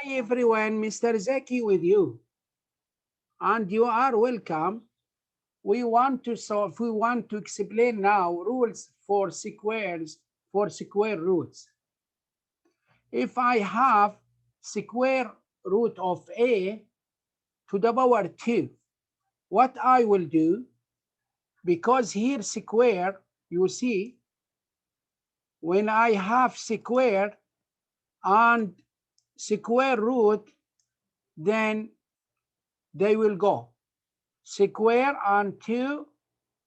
Hi everyone, Mr. Zaki with you, and you are welcome. We want to explain now rules for squares, for square roots. If I have square root of a to the power 2, what I will do, because here square, you see, when I have square and square root, then they will go. Square and 2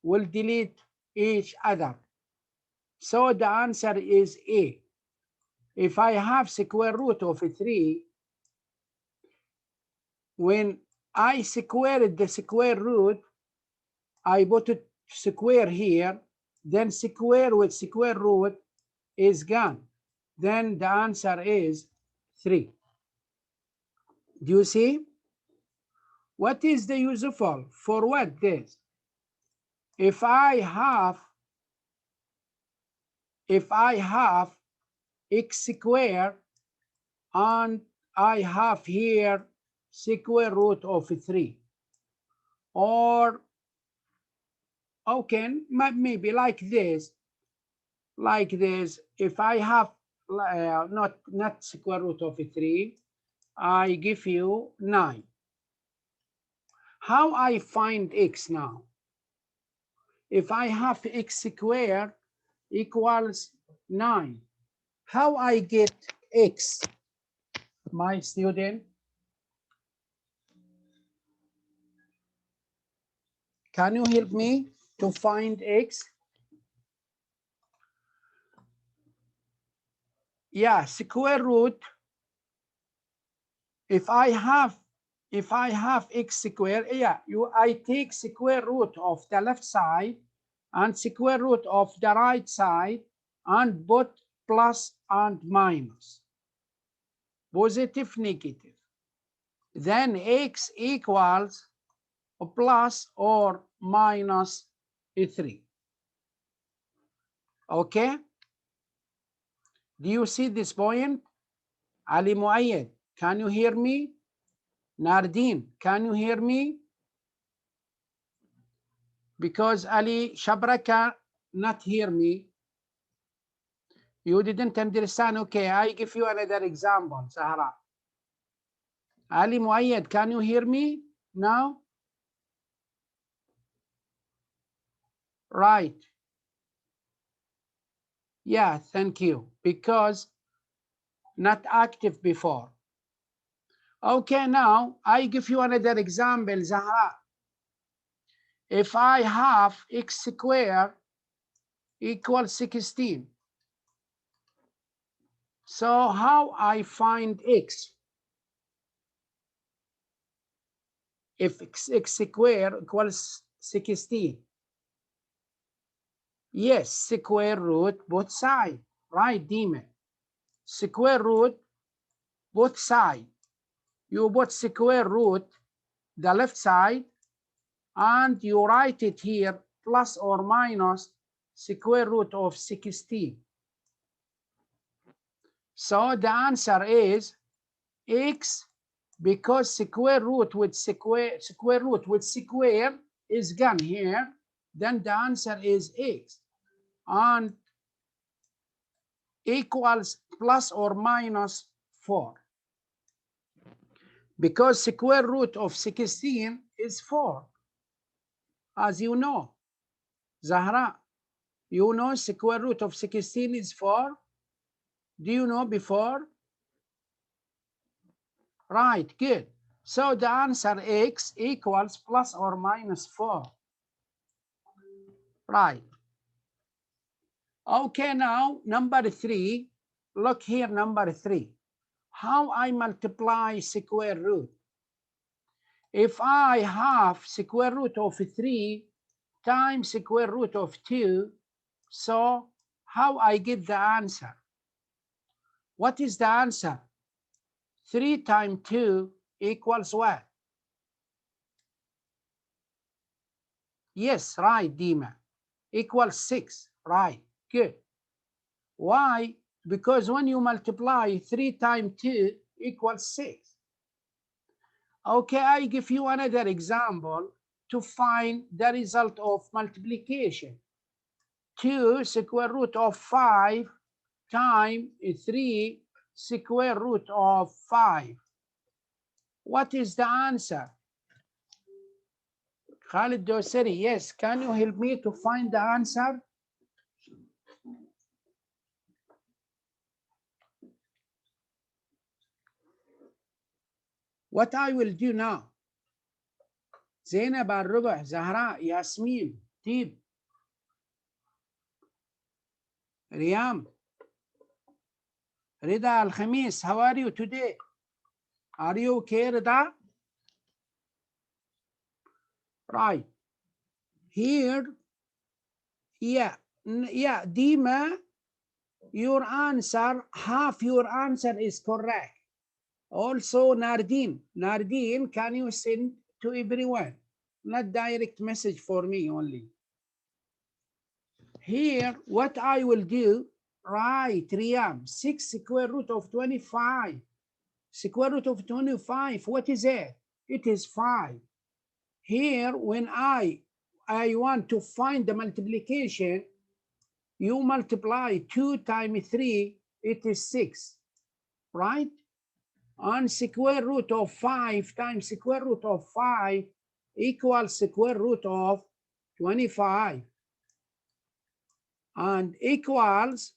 will delete each other. So the answer is A. If I have square root of 3, when I squared the square root, I put it square here, then square with square root is gone. Then the answer is 3. Do you see? What is the useful? For what this? If I have x squared and I have here square root of 3, or okay, maybe like this, if I have not square root of 3, I give you 9. How I find x now? If I have x squared equals 9, how I get x, my student? Can you help me to find x? Yeah, square root. If I have x squared, yeah, I take square root of the left side and square root of the right side and put plus and minus, positive, negative. Then x equals plus or minus 3. Okay? Do you see this point? Ali Muayyad, can you hear me? Nardin, can you hear me? Because Ali Shabraka not hear me. You didn't understand. Okay, I give you another example, Sahara. Ali Muayyad, can you hear me now? Right. Yeah, thank you. Because not active before. Okay, now I give you another example, Zahra. If I have x squared equals 16, so how I find x? If x squared equals 16, yes, square root both sides, right, Dima? Square root both sides. You put square root the left side and you write it here plus or minus square root of 16. So the answer is x, because square root with square is gone here, then the answer is x, and equals plus or minus 4, because square root of 16 is 4, as you know. Zahra, you know square root of 16 is 4? Do you know before? Right, good. So the answer x equals plus or minus 4. Right. Okay, now number 3. Look here, number 3. How I multiply square root? If I have square root of 3 times square root of 2, so how I get the answer? What is the answer? 3 times 2 equals what? Yes, right, Dima. Equals 6, right, good. Why? Because when you multiply 3 times 2 equals 6. Okay, I give you another example to find the result of multiplication. 2 square root of 5 times 3 square root of 5. What is the answer? Khalid Doseri, yes, can you help me to find the answer? What I will do now? زينب الربع، زهراء، ياسمين، تيب، ريام، Rida Al-Khamis, how are you today? Are you okay, Rida? Right. Here, yeah, Dima, your answer, half your answer is correct. Also, Nardine, can you send to everyone? Not direct message for me only. Here, what I will do, right, Riyam, 6 square root of 25. Square root of 25, what is it? It is 5. Here, when I want to find the multiplication, you multiply 2 times 3, it is 6, right? And square root of 5 times square root of 5 equals square root of 25. And equals,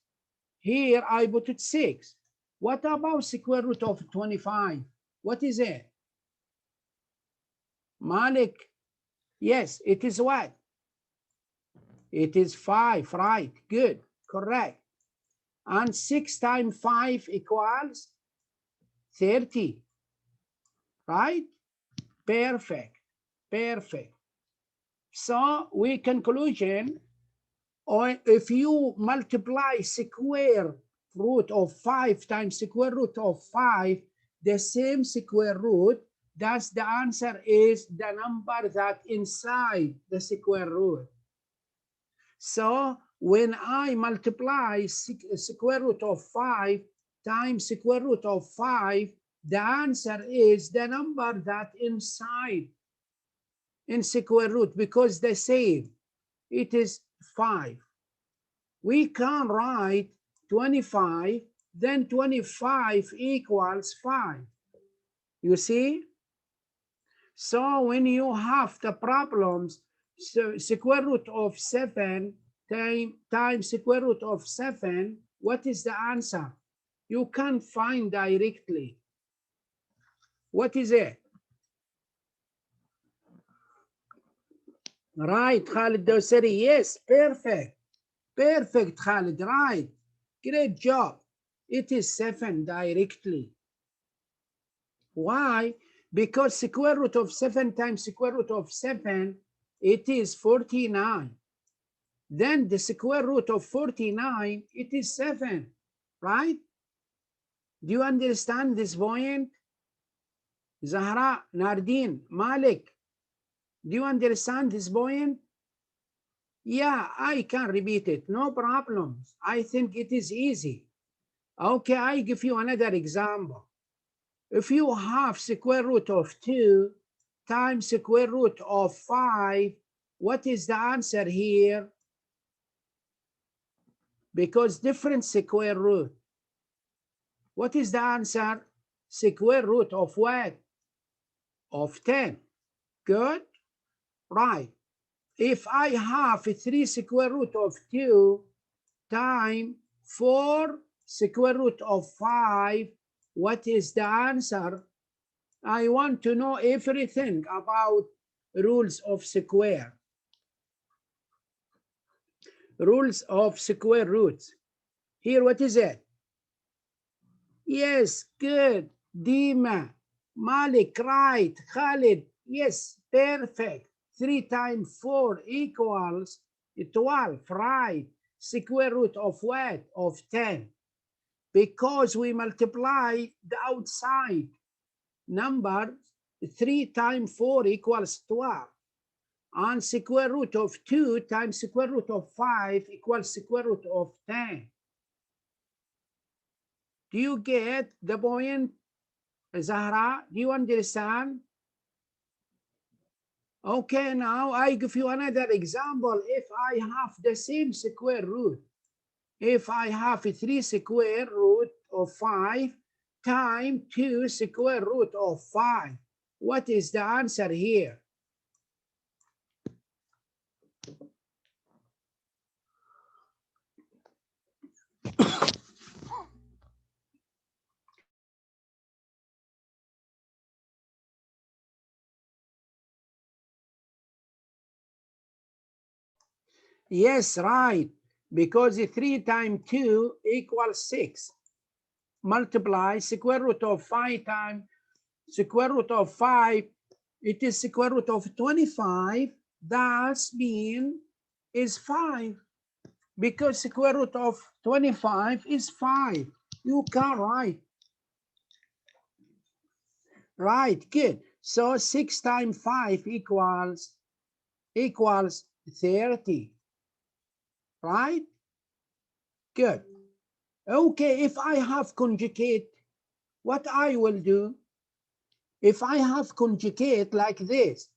here I put it 6. What about square root of 25? What is it? Malik, yes, it is what? It is 5, right? Good, correct. And 6 times 5 equals 30, right? Perfect, perfect. So we conclusion, or if you multiply square root of 5 times square root of 5, the same square root, thus the answer is the number that inside the square root. So when I multiply square root of 5 times square root of 5, the answer is the number that inside in square root, because the same, it is 5. We can write 25, then 25 equals 5. You see? So when you have the problems, so square root of 7 times square root of 7, what is the answer? You can't find directly. What is it? Right, Khalid Doseri, yes, perfect. Perfect, Khalid, right. Great job. It is 7 directly. Why? Because square root of 7 times square root of 7, it is 49. Then the square root of 49, it is 7, right? Do you understand this point? Zahra, Nardine, Malik, do you understand this point? Yeah, I can repeat it, no problems. I think it is easy. Okay, I give you another example. If you have square root of 2 times square root of 5, what is the answer here? Because different square root. What is the answer? Square root of what? Of 10. Good? Right. If I have 3 square root of 2 times 4 square root of 5, what is the answer? I want to know everything about rules of square. Rules of square roots. Here, what is it? Yes, good. Dima, Malik, right. Khalid, yes, perfect. 3 times 4 equals 12, right? Square root of what? Of 10. Because we multiply the outside number, 3 times 4 equals 12. And square root of 2 times square root of 5 equals square root of 10. Do you get the point? Zahra, do you understand? Okay, now I give you another example. If I have the same square root, if I have a 3 square root of 5 times 2 square root of 5, what is the answer here? Yes, right, because 3 times 2 equals 6. Multiply square root of 5 times square root of 5, it is square root of 25. That means is 5. Because square root of 25 is 5. You can write. Right, good. So 6 times 5 equals 30. Right? Good. Okay, if I have conjugate, what I will do, if I have conjugate like this,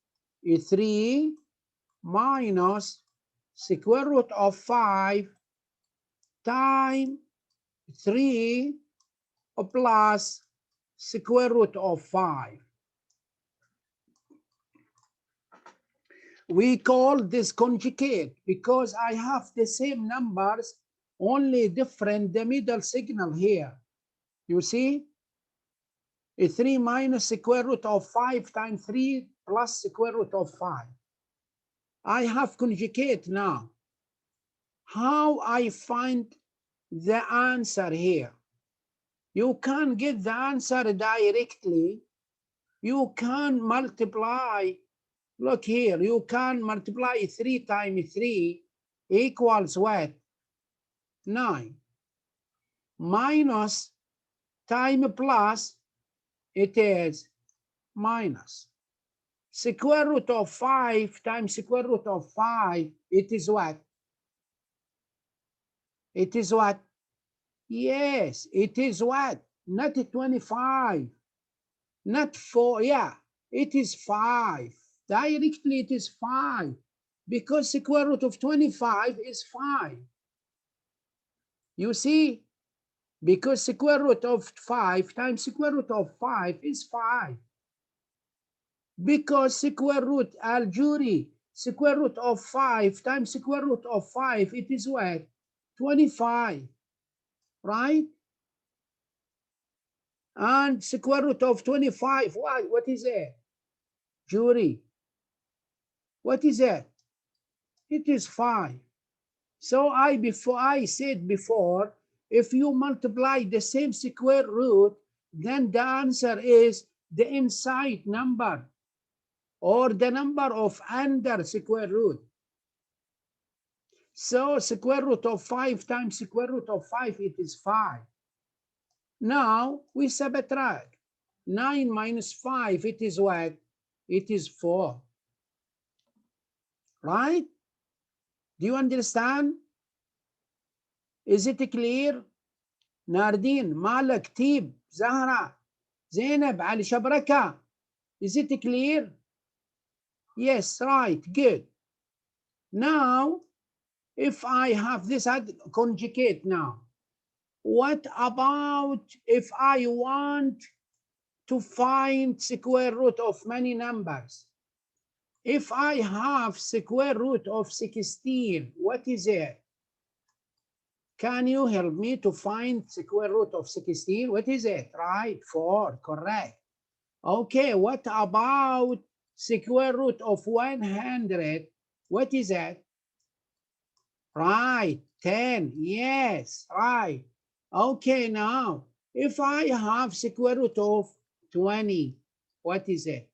3 minus square root of 5 times 3 plus square root of 5. We call this conjugate because I have the same numbers, only different the middle signal here. You see? 3 minus square root of 5 times 3 plus square root of 5. I have conjugate now. How I find the answer here? You can get the answer directly. You can multiply. Look here, you can multiply 3 times 3 equals what? 9. Minus time plus, it is minus. Square root of 5 times square root of 5, it is what? It is what? Yes, it is what? Not 25. Not 4, yeah. It is 5. Directly it is 5. Because square root of 25 is 5. You see? Because square root of 5 times square root of 5 is 5. Because square root algebra, square root of 5 times square root of 5, it is what? 25. Right? And square root of 25, what is it? Jury. What is that? It is 5. So I said before, if you multiply the same square root, then the answer is the inside number or the number of under square root. So square root of 5 times square root of 5, it is 5. Now we subtract. 9 minus 5, it is what? It is 4. Right? Do you understand? Is it clear? ناردين مالك تيب زهرة زينب علي شبركة. Is it clear? Yes, right, good. Now, if I have this conjugate now, what about if I want to find square root of many numbers? If I have square root of 16, what is it? Can you help me to find square root of 16? What is it? Right, 4, correct. Okay, what about square root of 100? What is that? Right, 10, yes, right. Okay, now, if I have square root of 20, what is it?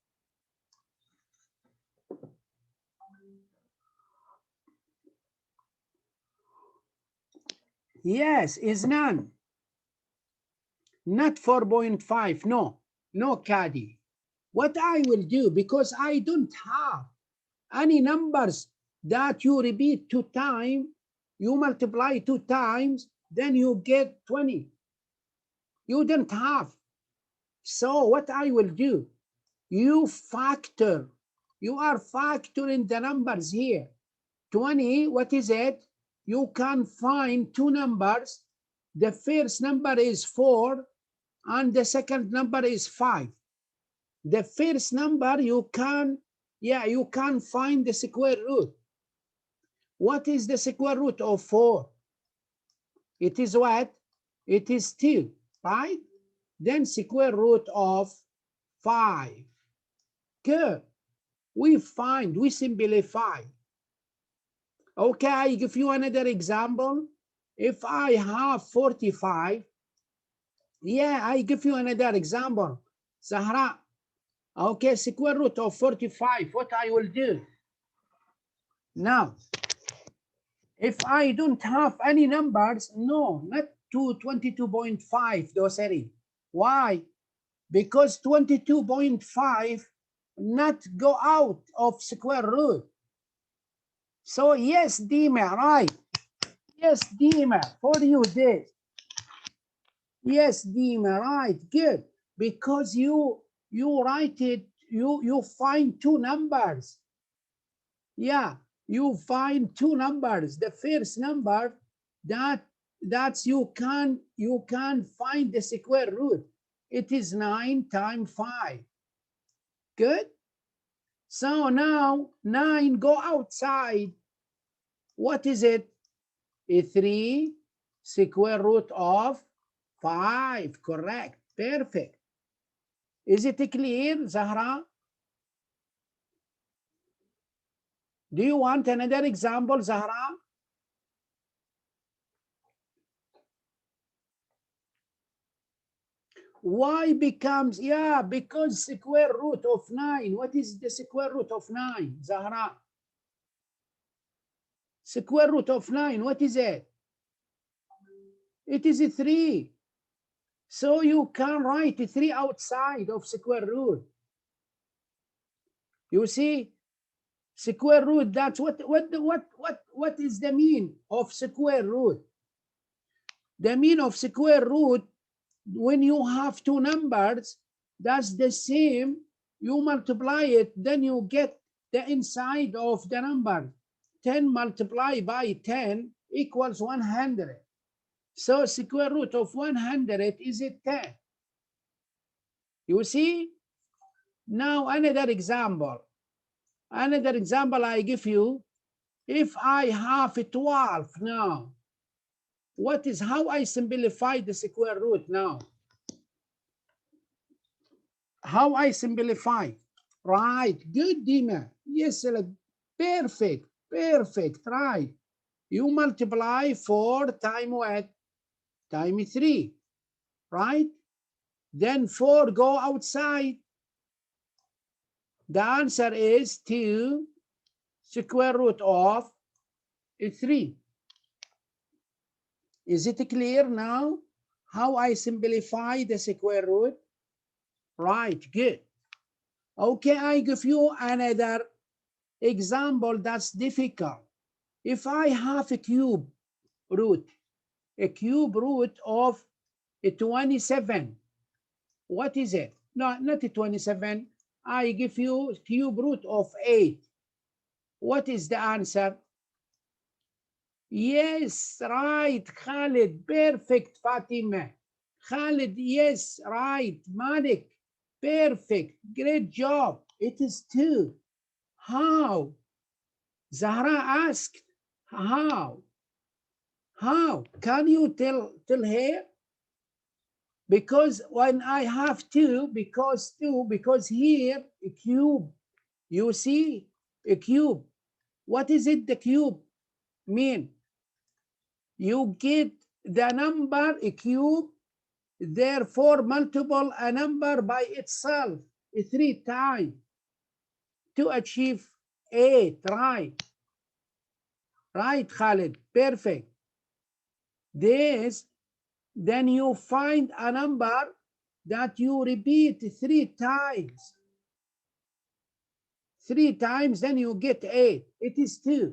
Yes, is none. Not 4.5, no, Caddy. What I will do, because I don't have any numbers that you repeat 2 times, you multiply 2 times, then you get 20. You don't have. So what I will do, you factor, you are factoring the numbers here. 20, what is it? You can find two numbers. The first number is 4 and the second number is 5. The first number you can find the square root. What is the square root of 4? It is what? It is 2, right? Then square root of 5. Good. We simplify. Okay, I give you another example. If I have 45, I give you another example. Zahra, okay, square root of 45, what I will do? Now, if I don't have any numbers, no, not 22.5, Dosari. Why? Because 22.5 not go out of square root. So yes, Dima, right? Yes, Dima, for you this. Yes, Dima, right, good. Because you write it, you find two numbers. Yeah, you find two numbers. The first number that's you can find the square root. It is 9 times 5. Good. So now 9 go outside. What is it? A 3 square root of 5. Correct. Perfect. Is it clear, Zahra? Do you want another example, Zahra? Y becomes, because square root of 9. What is the square root of 9, Zahra? Square root of 9, what is it? It is a 3. So you can write a 3 outside of square root. You see? Square root, that's what is the mean of square root? The mean of square root, when you have two numbers, that's the same. You multiply it, then you get the inside of the number. 10 multiplied by 10 equals 100. So square root of 100 is 10. You see? Now another example. Another example I give you. If I have 12 now, what is how I simplify the square root now? How I simplify? Right, good, Dima. Yes, perfect, perfect, right. You multiply 4 times what? Times 3, right? Then 4 go outside. The answer is 2 square root of 3. Is it clear now how I simplify the square root? Right, good. Okay, I give you another example that's difficult. If I have a cube root of 27, what is it? No, not 27. I give you cube root of 8. What is the answer? Yes, right, Khalid. Perfect, Fatima. Khalid, yes, right. Malik, perfect. Great job. It is 2. How? Zahra asked, how? How? Can you tell her? Because when I have 2, because here a cube, you see a cube. What is it, the cube mean? You get the number a cube, therefore multiple a number by itself 3 times to achieve 8, right? Right, Khalid, perfect. Then you find a number that you repeat 3 times. 3 times, then you get 8. It is 2,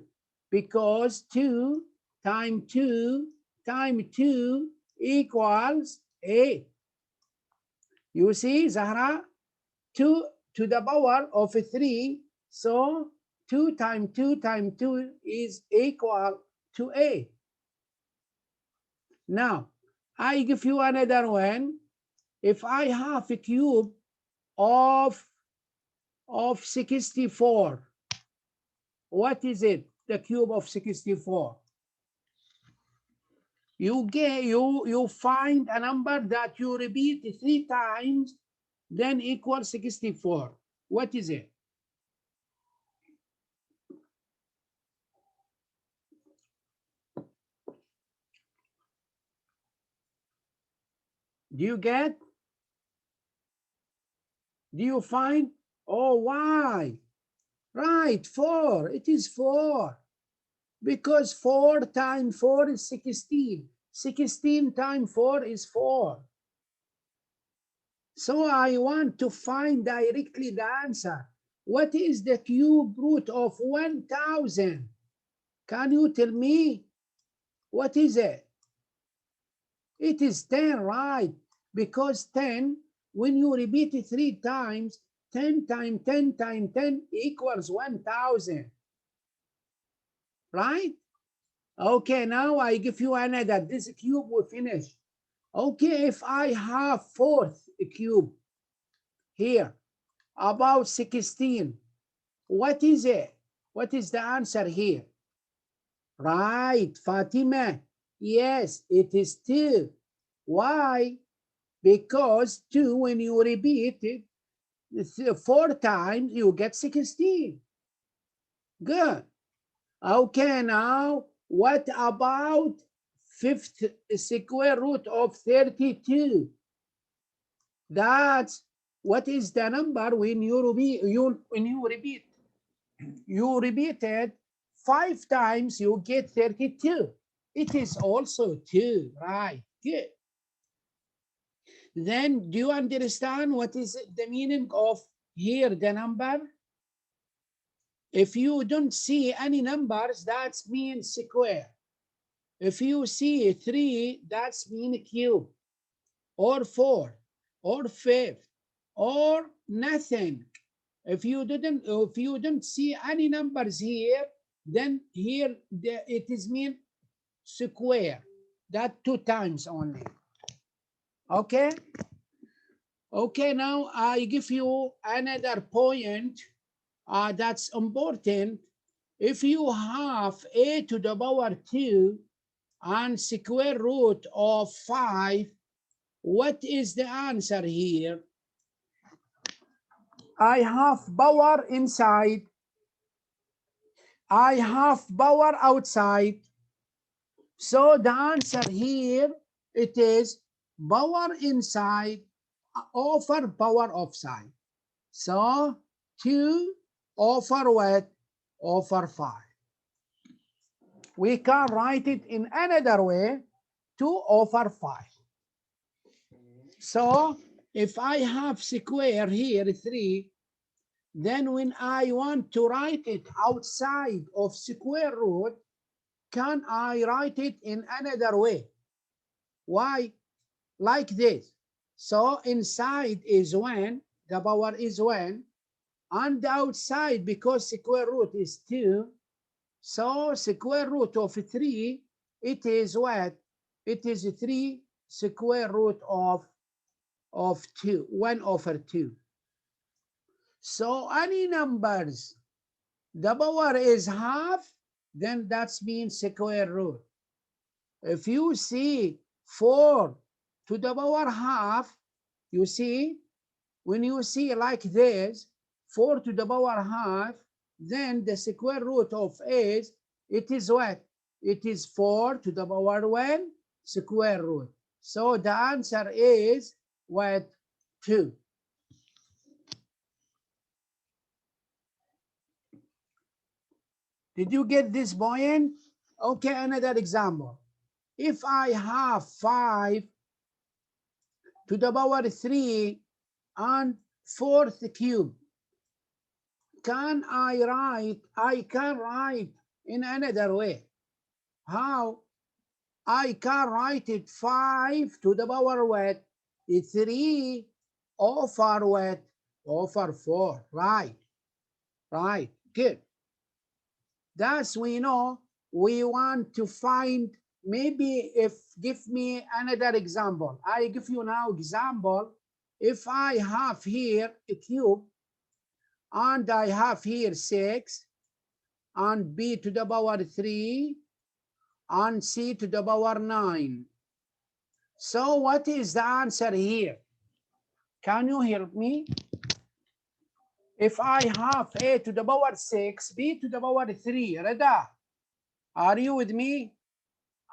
because 2 times 2 times 2 equals 8. You see, Zahra, 2 to the power of 3. So 2 times 2 times 2 is equal to 8. Now, I give you another one. If I have a cube of 64, what is it? The cube of 64. You find a number that you repeat 3 times, then equals 64. What is it? Do you get? Do you find? Oh, why? Right, 4. It is 4. Because 4 times 4 is 16. 16 times 4 is 4. So I want to find directly the answer. What is the cube root of 1000? Can you tell me? What is it? It is 10, right? Because 10, when you repeat it 3 times, 10 times 10 times 10 equals 1000. Right? Okay, now I give you another. This cube will finish. Okay, if I have 4th cube here, about 16, what is it? What is the answer here? Right, Fatima. Yes, it is 2. Why? Because 2, when you repeat it 4 times, you get 16. Good. Okay, now what about 5th square root of 32? That's what is the number when you repeat it 5 times, you get 32. It is also 2, right? Good. Then do you understand what is the meaning of here the number? If you don't see any numbers, that means square. If you see 3, that's mean cube, or 4, or 5, or nothing. If you don't see any numbers here, then here it is mean square. That 2 times only. Okay? Okay, now I give you another point that's important. If you have a to the power 2 and square root of 5, what is the answer here? I have power inside. I have power outside. So the answer here, it is power inside over power outside. So 2 over what? Over 5. We can write it in another way, 2 over 5. So if I have square here 3, then when I want to write it outside of square root, can I write it in another way? Why? Like this. So inside is 1, the power is 1, and the outside, because square root is 2, so square root of 3, it is what? It is 3 square root of 2, 1 over 2. So any numbers, the power is half, then that means square root. If you see 4 to the power half, you see, when you see like this, 4 to the power half, then the square root of 8, it is what? It is 4 to the power 1 square root. So the answer is what? 2. Did you get this point? Okay, another example. If I have 5 to the power 3 and 4th cube, can I write? I can write in another way. How? I can write it 5 to the power what? 3 over what? Over 4. Right. Right. Good. Thus we know we want to find, maybe if, give me another example. I give you now example. If I have here a cube and I have here 6 and b to the power 3 and c to the power 9. So what is the answer here? Can you help me? If I have a to the power 6, b to the power 3, Reda, are you with me?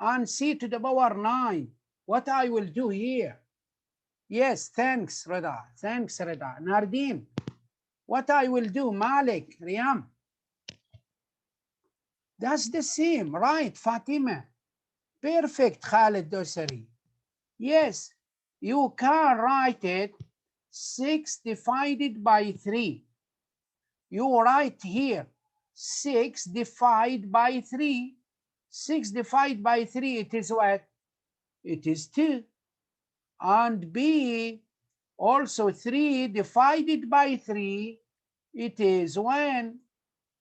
And c to the power 9, what I will do here? Yes, thanks, Reda. Thanks, Reda. Nardin, what I will do? Malik, Riyam. That's the same, right, Fatima? Perfect, Khalid Dosari. Yes, you can write it 6 divided by 3. You write here 6 divided by 3. 6 divided by 3, it is what? It is 2. And B, also 3 divided by 3, it is 1.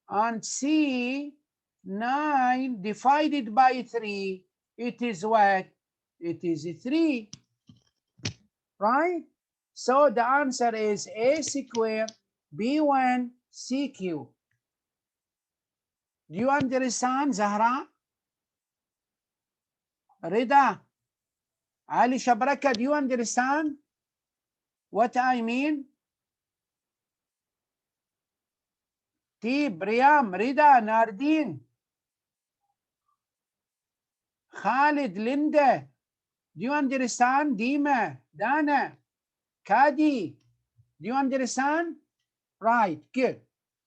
And C, 9 divided by 3, it is what? It is 3. Right? So the answer is A squared B1 CQ. Do you understand, Zahra? Rida, Ali Shabraka, do you understand what I mean? Tib, Riyam, Rida, Nardin, Khalid, Linda, do you understand? Dima, Dana, Kadi, do you understand? Right, good.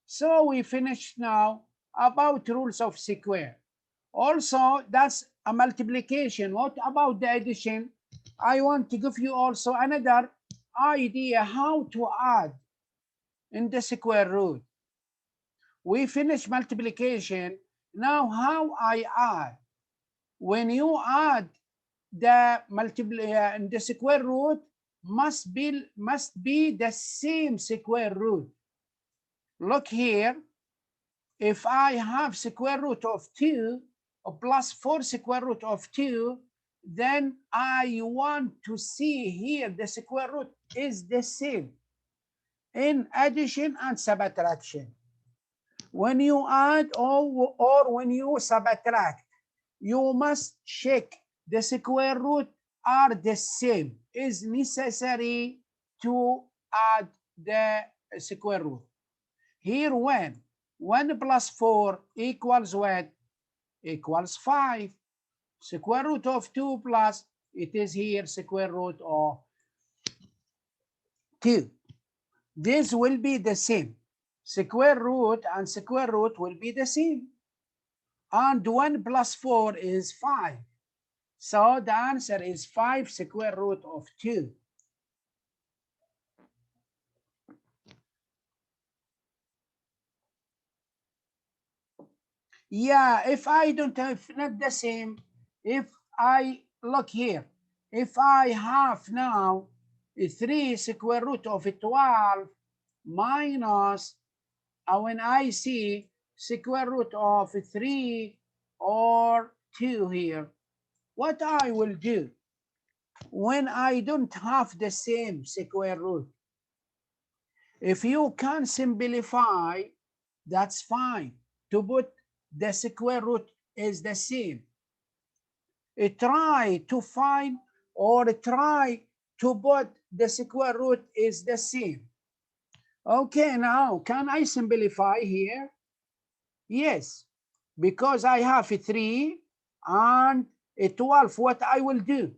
So we finished now about rules of square. Also, that's a multiplication. What about the addition? I want to give you also another idea how to add in the square root. We finished multiplication. Now how I add? When you add the in the square root must be the same square root. Look here. If I have square root of 2 plus 4 square root of 2, then I want to see here the square root is the same in addition and subtraction. When you add or when you subtract, you must check the square root are the same. Is necessary to add the square root. Here when 1 plus 4 equals what? Equals 5. Square root of 2 plus, it is here square root of 2. This will be the same. Square root and square root will be the same. And 1 plus 4 is 5. So the answer is 5 square root of 2. Yeah, if I don't have not the same, if I look here, if I have now 3 square root of 12 minus, when I see square root of 3 or 2 here, what I will do when I don't have the same square root? If you can simplify, that's fine. To put the square root is the same. Try to find or try to put the square root is the same. Okay, now can I simplify here? Yes, because I have 3 and 12. What I will do?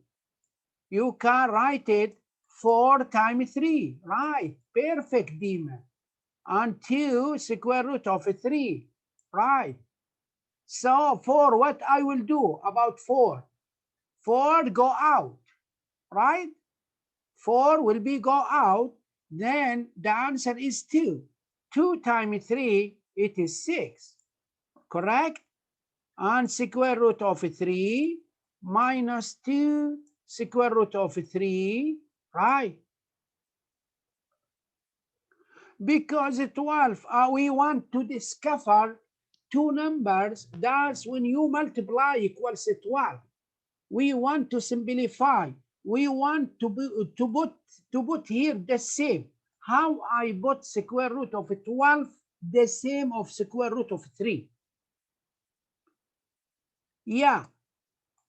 You can write it 4 times 3. Right, perfect, Dima. And 2 square root of 3. Right. So 4, what I will do about 4? 4 go out, right? 4 will be go out, then the answer is 2. 2 times 3, it is 6, correct? And square root of 3 minus 2 square root of 3, right? Because 12, we want to discover two numbers. That's when you multiply equals 12. We want to simplify. We want to put here the same. How I put square root of 12 the same of square root of 3. Yeah.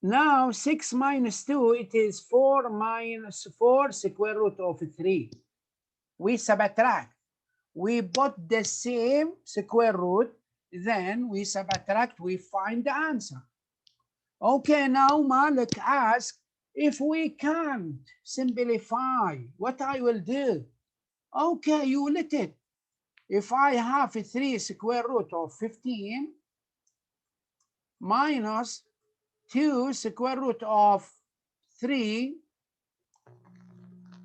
Now 6 minus 2, it is 4 minus 4 square root of 3. We subtract. We put the same square root, then we subtract, we find the answer. Okay, now Malik asks, if we can't simplify, what I will do? Okay, you let it. If I have 3 square root of 15 minus 2 square root of 3,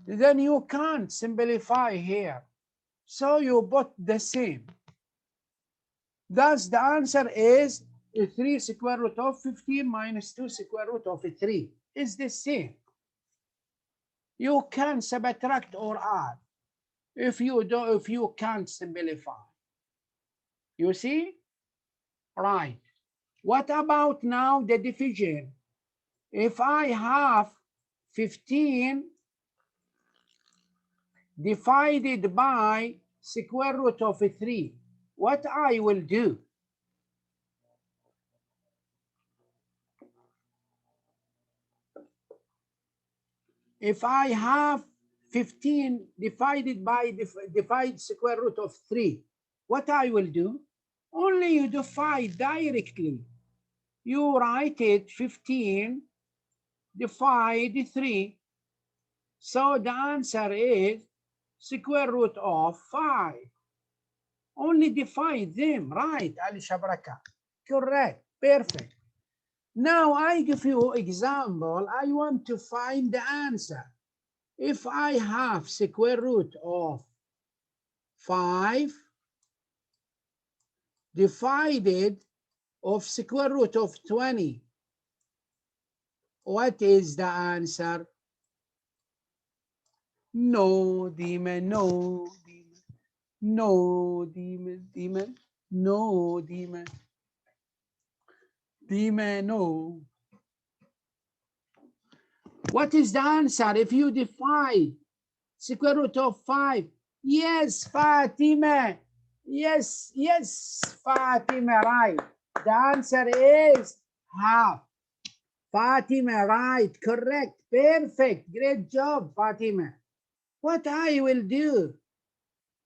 then you can't simplify here. So you put the same. Thus the answer is 3 square root of 15 minus 2 square root of 3 is the same. You can subtract or add if you can't simplify. You see? Right. What about now the division? If I have 15 divided by square root of 3, what I will do? If I have 15 divided by divide square root of 3, what I will do? Only you divide directly. You write it 15 divide 3. So the answer is square root of 5. Only divide them, right, Ali Shabraka? Correct, perfect. Now I give you example. I want to find the answer. If I have square root of 5 divided of square root of 20, what is the answer? No, demon, no, demon, no, demon, demon, no, demon, demon, no. What is the answer if you divide square root of 5? Yes, Fatima. Yes, yes, Fatima, right. The answer is half. Fatima, right, correct, perfect, great job, Fatima. What I will do?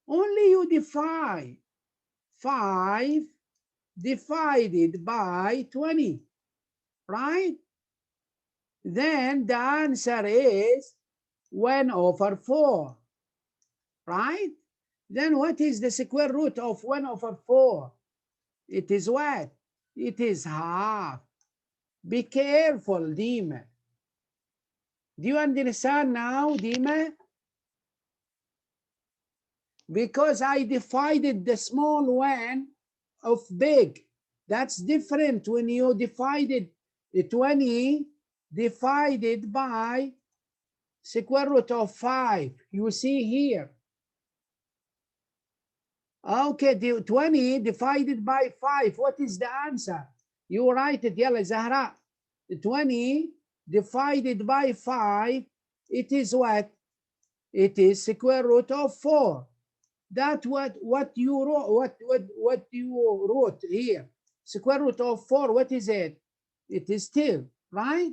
Only you divide 5 divided by 20, right? Then the answer is 1/4, right? Then what is the square root of 1/4? It is what? It is half. Be careful, Dima. Do you understand now, Dima? Because I divided the small one of big. That's different when you divided the 20 divided by square root of 5. You see here. Okay, the 20 divided by 5. What is the answer? You write it, Yalla Zahra. 20 divided by 5, it is what? It is square root of 4. That's what you wrote. What you wrote here. Square root of 4. What is it? It is 2, right?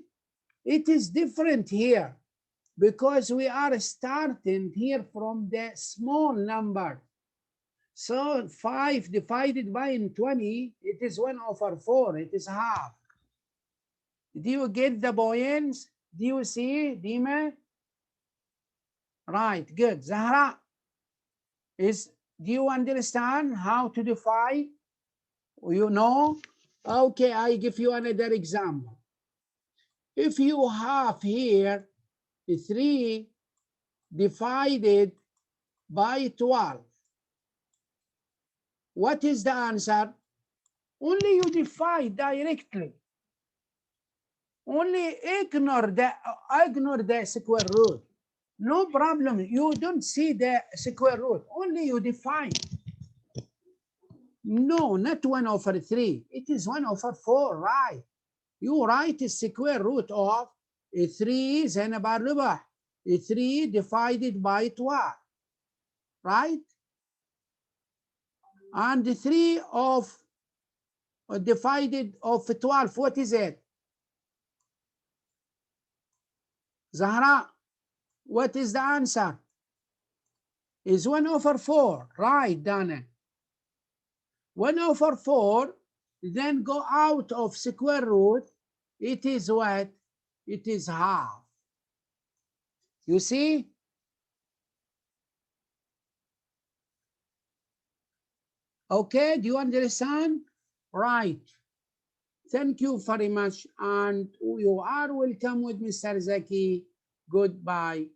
It is different here because we are starting here from the small number. So 5 divided by 20, it is 1/4. It is half. Do you get the points? Do you see, Dima? Right, good. Zahra, do you understand how to divide? You know? Okay, I give you another example. If you have here 3 divided by 12, what is the answer? Only you divide directly. Only ignore the square root. No problem. You don't see the square root. Only you define. No, not 1/3. It is 1/4, right? You write the square root of 3 زي بالربع 3 divided by 12, right? And 3 of divided of 12, what is it? Zahra, what is the answer? Is 1/4, right, Dana? 1/4, then go out of square root, it is what? It is half. You see? Okay, do you understand? Right. Thank you very much, and you are welcome with Mr. Zaki. Goodbye.